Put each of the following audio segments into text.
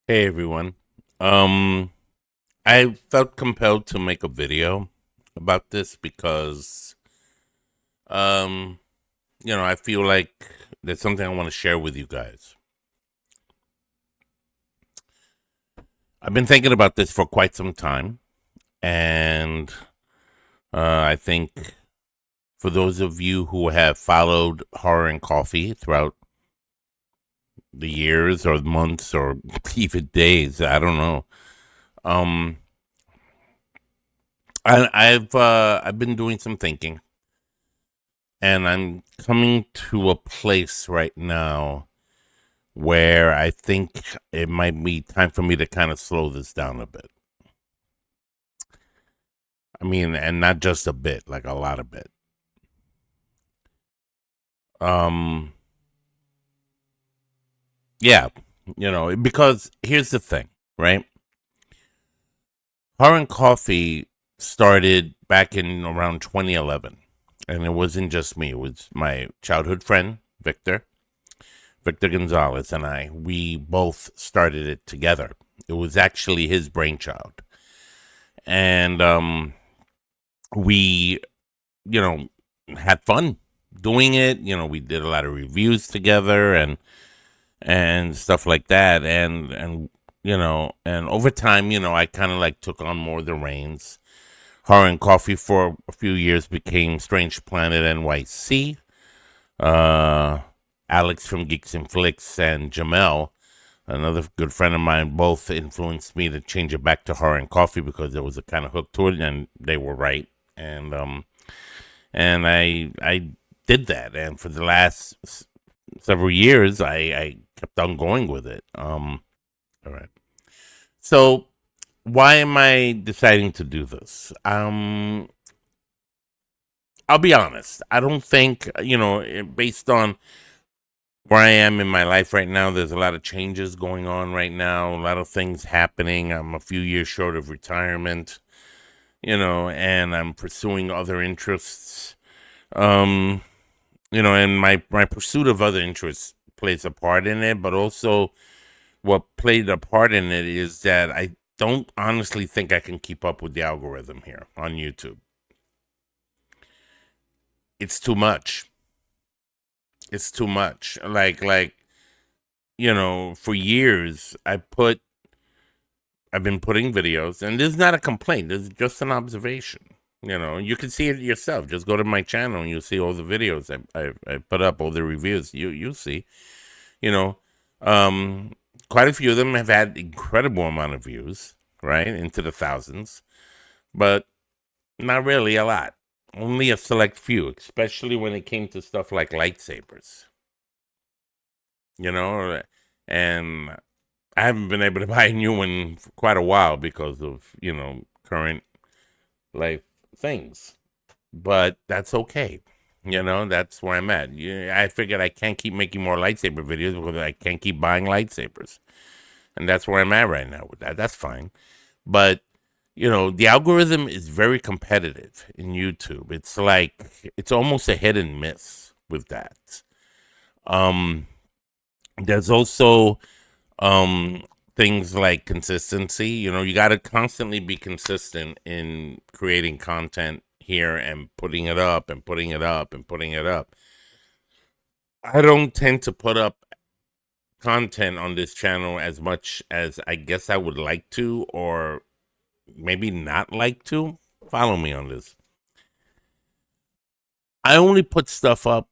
Hey everyone. Um I felt compelled to make a video about this because um I feel like there's something I want to share with you guys. I've been thinking about this for quite some time, and I think for those of you who have followed Horror and Coffee throughout the years or months or even days, I don't know. Um I've been doing some thinking, and I'm coming to a place right now where I think it might be time for me to kind of slow this down a bit. I mean, and not just a bit, like a lot of bit. Um, yeah, because here's the thing, right? Horror and Coffee started back in around 2011, and it wasn't just me; it was my childhood friend Victor Gonzalez, and I. We both started it together. It was actually his brainchild, and we, you know, had fun doing it. We did a lot of reviews together and stuff like that, and over time, I kind of like took on more of the reins. Horror and Coffee for a few years became Strange Planet NYC. Uh, Alex from Geeks and Flicks and Jamel, another good friend of mine, both influenced me to change it back to Horror and Coffee because there was a kind of hook to it, and they were right. And I did that, and for the last several years, I kept on going with it. All right. So why am I deciding to do this? I'll be honest. I don't think based on where I am in my life right now, there's a lot of changes going on right now, a lot of things happening. I'm a few years short of retirement, and I'm pursuing other interests. Um, and my pursuit of other interests plays a part in it, but also what played a part in it is that I don't honestly think I can keep up with the algorithm here on YouTube. It's too much. It's too much. For years I've been putting videos, and this is not a complaint. This is just an observation. You can see it yourself. Just go to my channel and you'll see all the videos I put up, all the reviews. You'll see. You know, um, quite a few of them have had incredible amount of views, right, into the thousands, but not really a lot. Only a select few, especially when it came to stuff like lightsabers. You know, and I haven't been able to buy a new one for quite a while because of current life things. But that's okay. That's where I'm at. Yeah, I figured I can't keep making more lightsaber videos because I can't keep buying lightsabers. And that's where I'm at right now with that. That's fine. But, the algorithm is very competitive in YouTube. It's almost a hit and miss with that. Um, there's also um, things like consistency. You got to constantly be consistent in creating content here and putting it up and putting it up and putting it up. I don't tend to put up content on this channel as much as I guess I would like to, or maybe not like to. Follow me on this. I only put stuff up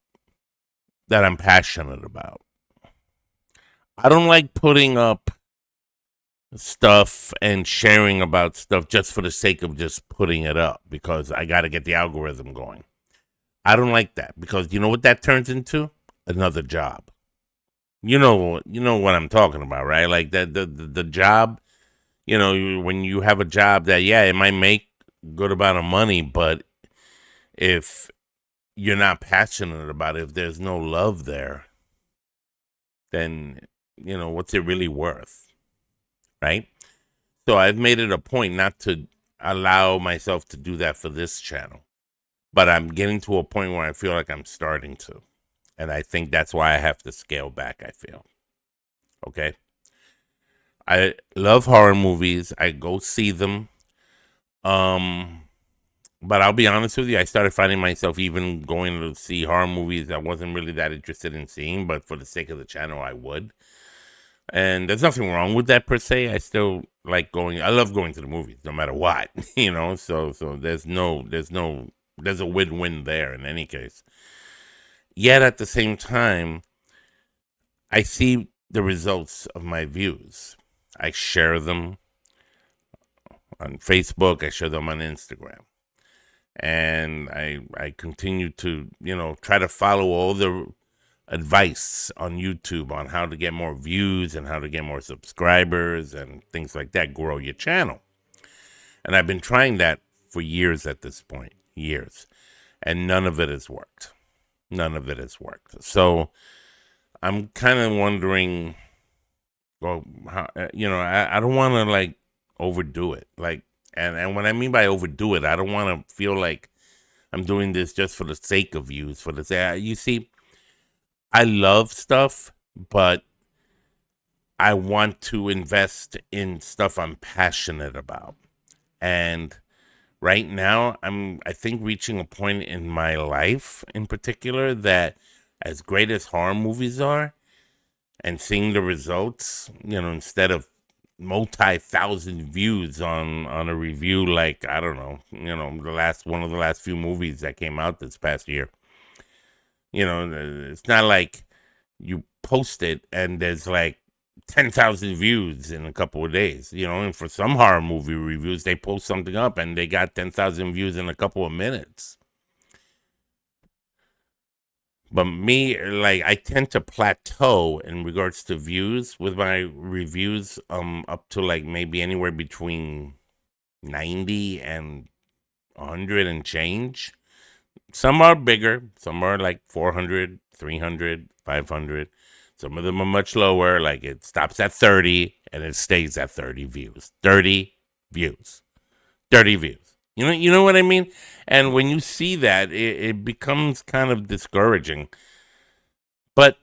that I'm passionate about. I don't like putting up stuff and sharing about stuff just for the sake of just putting it up because I got to get the algorithm going. I don't like that because you know what that turns into? Another job. You know what I'm talking about, right? Like the job. When you have a job that, yeah, it might make good amount of money, but if you're not passionate about it, if there's no love there, then what's it really worth, right? So I've made it a point not to allow myself to do that for this channel, but I'm getting to a point where I feel like I'm starting to, and I think that's why I have to scale back. I feel okay. I love horror movies. I go see them. Um, but I'll be honest with you, I started finding myself even going to see horror movies I wasn't really that interested in seeing, but for the sake of the channel, I would. And there's nothing wrong with that per se. I still like going. I love going to the movies, no matter what, you know. So there's a win-win there in any case. Yet at the same time, I see the results of my views. I share them on Facebook. I share them on Instagram, and I continue to try to follow all the advice on YouTube on how to get more views and how to get more subscribers and things like that, grow your channel. And I've been trying that for years at this point, years, and none of it has worked. None of it has worked. So I'm kind of wondering, well, how, I don't want to like overdo it. Like, and what I mean by overdo it, I don't want to feel like I'm doing this just for the sake of views, for the sake. You see, I love stuff, but I want to invest in stuff I'm passionate about. And right now, I think reaching a point in my life in particular that as great as horror movies are and seeing the results, instead of multi-thousand views on a review like, I don't know, one of the last few movies that came out this past year. It's not like you post it and there's like 10,000 views in a couple of days, and for some horror movie reviews, they post something up and they got 10,000 views in a couple of minutes. But me, like, I tend to plateau in regards to views with my reviews, up to like maybe anywhere between 90 and 100 and change. Some are bigger, some are like 400, 300, 500. Some of them are much lower, like it stops at 30 and it stays at 30 views. 30 views. 30 views. You know what I mean? And when you see that, it becomes kind of discouraging. But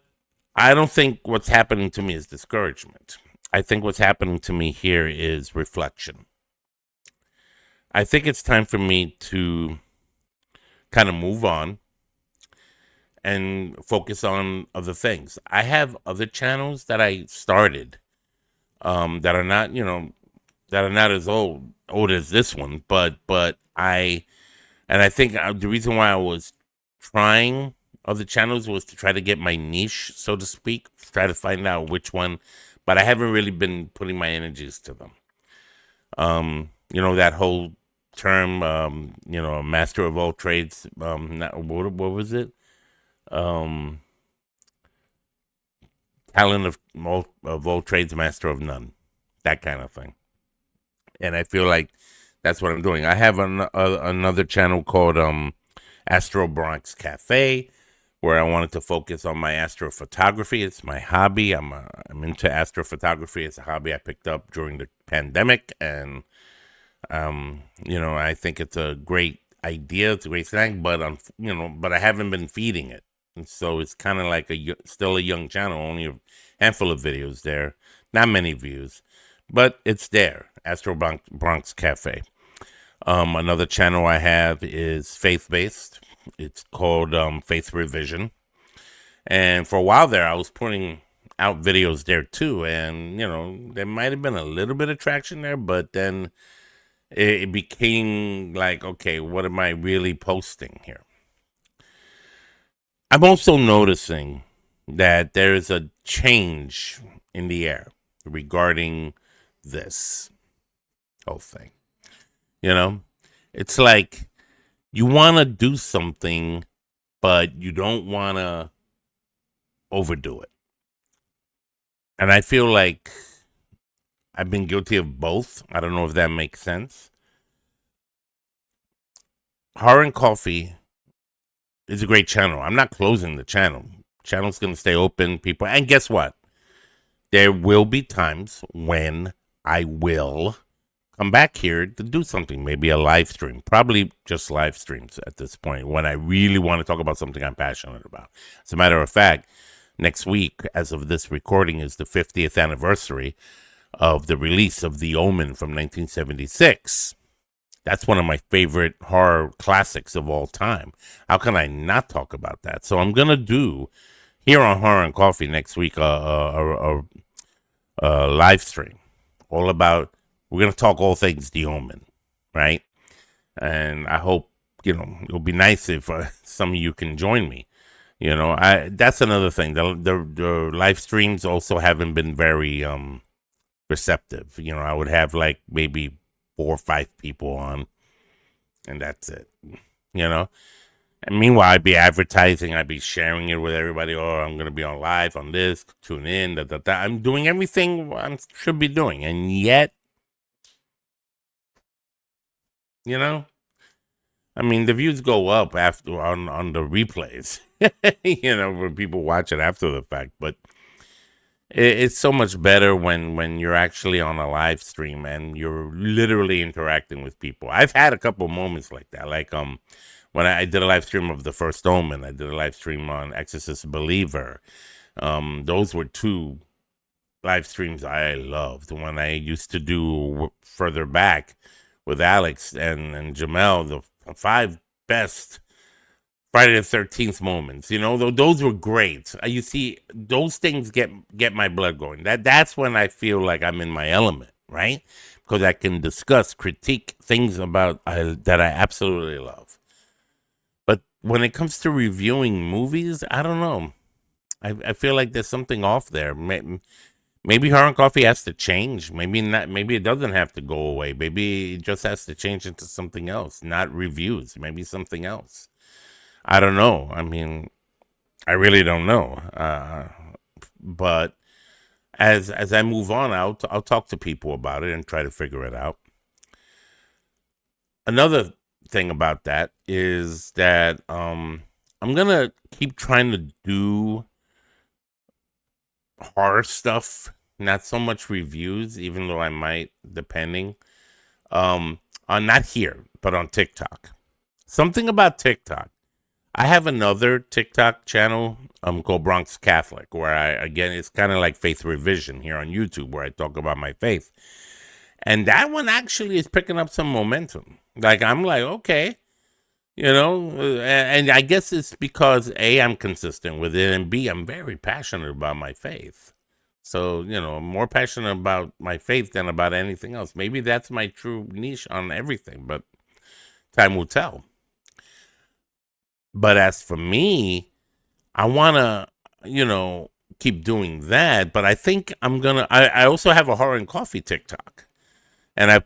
I don't think what's happening to me is discouragement. I think what's happening to me here is reflection. I think it's time for me to kind of move on and focus on other things. I have other channels that I started, that are not, that are not as old as this one, but I think the reason why I was trying other channels was to try to get my niche, so to speak, try to find out which one, but I haven't really been putting my energies to them. That whole term, master of all trades, what was it? Talent of all trades, master of none, that kind of thing. And I feel like that's what I'm doing. I have another channel called Astro Bronx Cafe, where I wanted to focus on my astrophotography. It's my hobby. I'm into astrophotography. It's a hobby I picked up during the pandemic, and I think it's a great idea. It's a great thing, but but I haven't been feeding it. And so it's kind of like still a young channel, only a handful of videos there, not many views, but it's there. Astro Bronx Cafe. Another channel I have is faith-based. It's called Faith Revision. And for a while there, I was putting out videos there too. And, there might have been a little bit of traction there, but then it became like, okay, what am I really posting here? I'm also noticing that there is a change in the air regarding this whole thing. It's like you want to do something, but you don't want to overdo it. And I feel like I've been guilty of both. I don't know if that makes sense. Horror and Coffee is a great channel. I'm not closing the channel. Channel's going to stay open, people. And guess what? There will be times when I will come back here to do something, maybe a live stream, probably just live streams at this point, when I really want to talk about something I'm passionate about. As a matter of fact, next week, as of this recording, is the 50th anniversary of the release of The Omen from 1976. That's one of my favorite horror classics of all time. How can I not talk about that? So I'm gonna do here on Horror and Coffee next week a live stream all about. We're gonna talk all things The Omen, right? And I hope it'll be nice if some of you can join me. That's another thing. The live streams also haven't been very receptive. I would have like maybe 4 or 5 people on, and that's it. You know. And meanwhile, I'd be advertising. I'd be sharing it with everybody. Oh, I'm going to be on live on this. Tune in. Da, da, da. I'm doing everything I should be doing, and yet, you know, I mean, the views go up after on the replays. When people watch it after the fact, but it's so much better when you're actually on a live stream and you're literally interacting with people. I've had a couple moments like that, like when I did a live stream of The First Omen. I did a live stream on Exorcist Believer. Those were 2 live streams I loved. When I used to do further back with Alex and Jamel, the 5 best Friday the 13th moments. Those were great. You see, those things get my blood going. That's when I feel like I'm in my element, right? Because I can discuss, critique things about that I absolutely love. But when it comes to reviewing movies, I don't know. I feel like there's something off there. Maybe Horror and Coffee has to change. Maybe not. Maybe it doesn't have to go away. Maybe it just has to change into something else, not reviews. Maybe something else. I don't know. I mean, I really don't know. But as I move on, I'll talk to people about it and try to figure it out. Another thing about that is that I'm gonna keep trying to do horror stuff, not so much reviews, even though I might, depending. On not here, but on TikTok. Something about TikTok. I have another TikTok channel called Bronx Catholic, where it's kind of like Faith Revision here on YouTube, where I talk about my faith. And that one actually is picking up some momentum. Like, I'm like, okay, and I guess it's because A, I'm consistent with it, and B, I'm very passionate about my faith. So, I'm more passionate about my faith than about anything else. Maybe that's my true niche on everything, but time will tell. But as for me, I want to, keep doing that. But I think I also have a Horror and Coffee TikTok. And I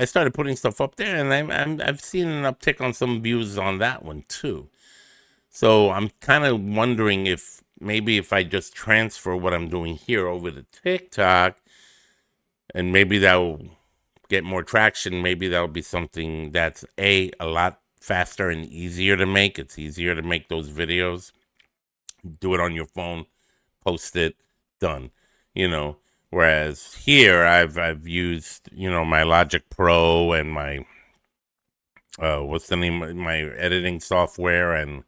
started putting stuff up there, and I've seen an uptick on some views on that one too. So I'm kind of wondering if I just transfer what I'm doing here over to TikTok, and maybe that will get more traction. Maybe that'll be something that's a lot faster and easier to make. It's easier to make those videos. Do it on your phone, post it, done. Whereas here I've used my Logic Pro and my what's the name of my editing software and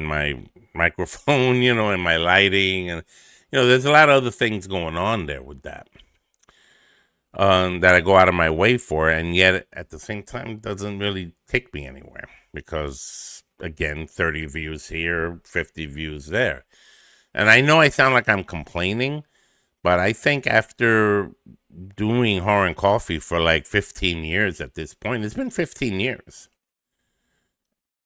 my microphone, and my lighting, and there's a lot of other things going on there with that. That I go out of my way for, and yet at the same time it doesn't really take me anywhere because, again, 30 views here, 50 views there. And I know I sound like I'm complaining, but I think after doing Horror and Coffee for like 15 years at this point, it's been 15 years.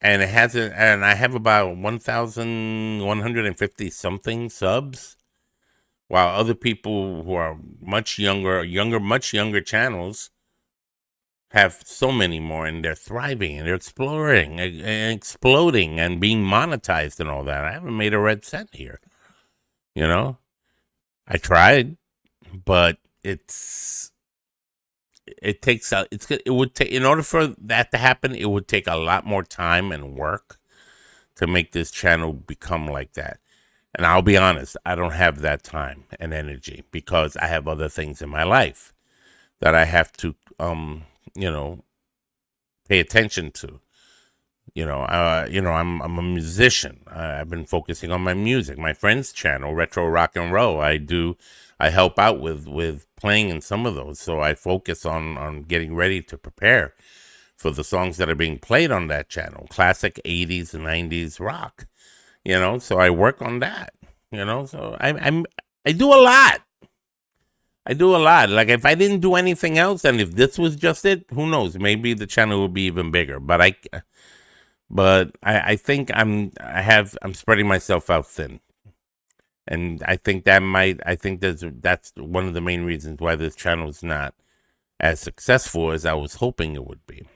And I have about 1,150 something subs, while other people who are much younger channels have so many more, and they're thriving and they're exploring and exploding and being monetized and all that. I haven't made a red cent here. I tried, but it would take, in order for that to happen, it would take a lot more time and work to make this channel become like that. And I'll be honest, I don't have that time and energy because I have other things in my life that I have to, pay attention to. I'm a musician. I've been focusing on my music. My friend's channel, Retro Rock and Roll, I help out with playing in some of those, so I focus on getting ready to prepare for the songs that are being played on that channel, classic 80s and 90s rock. So I work on that. So I do a lot. I do a lot. Like if I didn't do anything else, and if this was just it, who knows? Maybe the channel would be even bigger. But I think I'm spreading myself out thin, and I think that's one of the main reasons why this channel is not as successful as I was hoping it would be.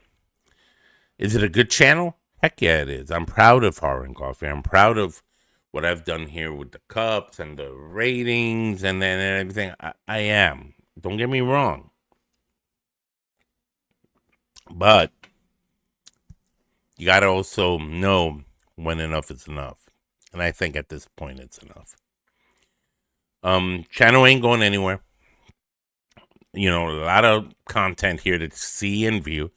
Is it a good channel? Heck yeah, it is. I'm proud of Horror and Coffee. I'm proud of what I've done here with the cups and the ratings and then everything. I am. Don't get me wrong. But you got to also know when enough is enough. And I think at this point it's enough. Channel ain't going anywhere. A lot of content here to see and view.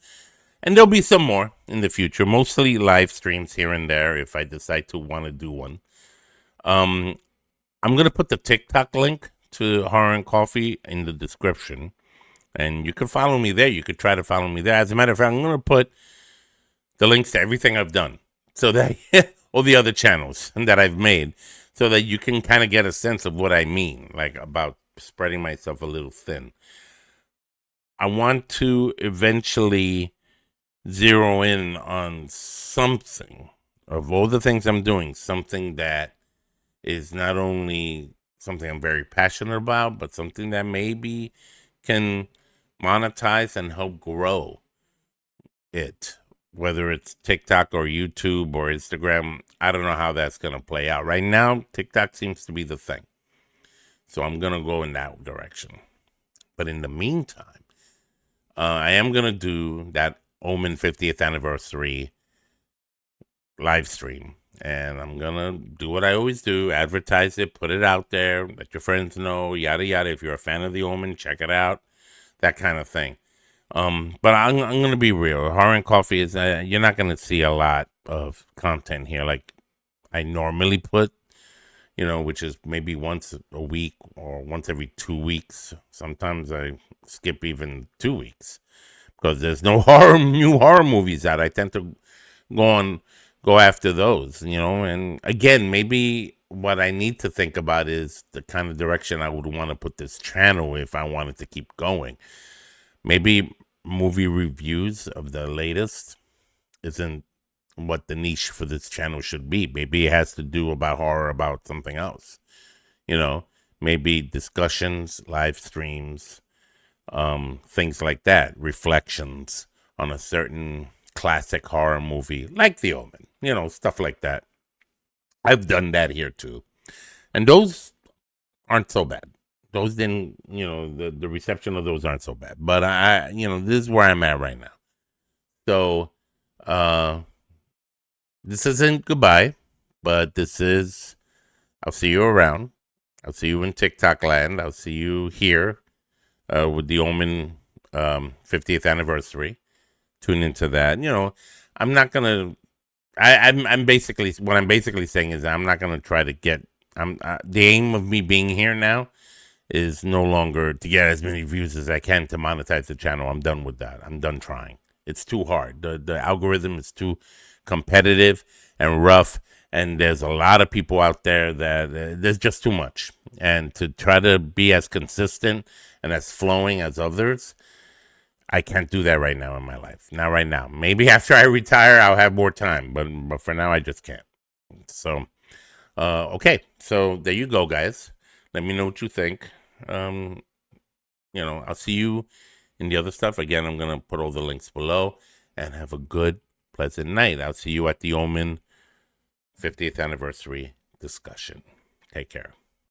And there'll be some more in the future, mostly live streams here and there if I decide to want to do one. I'm going to put the TikTok link to Horror and Coffee in the description. And you can follow me there. You could try to follow me there. As a matter of fact, I'm going to put the links to everything I've done. So that all the other channels that I've made. So that you can kind of get a sense of what I mean. Like about spreading myself a little thin. I want to eventually zero in on something of all the things I'm doing, something that is not only something I'm very passionate about, but something that maybe can monetize and help grow it, whether it's TikTok or YouTube or Instagram. I don't know how that's going to play out. Right now, TikTok seems to be the thing. So I'm going to go in that direction. But in the meantime, I am going to do that Omen 50th anniversary live stream. And I'm going to do what I always do, advertise it, put it out there, let your friends know, yada, yada. If you're a fan of the Omen, check it out, that kind of thing. But I'm going to be real. Horror and Coffee is, you're not going to see a lot of content here like I normally put, which is maybe once a week or once every 2 weeks. Sometimes I skip even 2 weeks because there's no new horror movies out. I tend to go after those, and again, maybe what I need to think about is the kind of direction I would want to put this channel if I wanted to keep going. Maybe movie reviews of the latest isn't what the niche for this channel should be. Maybe it has to do about horror, about something else, maybe discussions, live streams, things like that, reflections on a certain classic horror movie like The Omen, stuff like that. I've done that here too. And those aren't so bad. Those didn't, the reception of those aren't so bad. But this is where I'm at right now. So, this isn't goodbye, but this is, I'll see you around. I'll see you in TikTok land. I'll see you here with the Omen 50th anniversary. Tune into that. I'm not gonna. I'm basically what I'm basically saying is I'm not gonna try to get. The aim of me being here now is no longer to get as many views as I can to monetize the channel. I'm done with that. I'm done trying. It's too hard. The algorithm is too competitive and rough, and there's a lot of people out there that there's just too much. And to try to be as consistent and as flowing as others, I can't do that right now in my life. Not right now. Maybe after I retire, I'll have more time, but for now, I just can't. So, okay. So there you go, guys. Let me know what you think. I'll see you in the other stuff. Again, I'm going to put all the links below, and have a good, pleasant night. I'll see you at the Omen 50th anniversary discussion. Take care.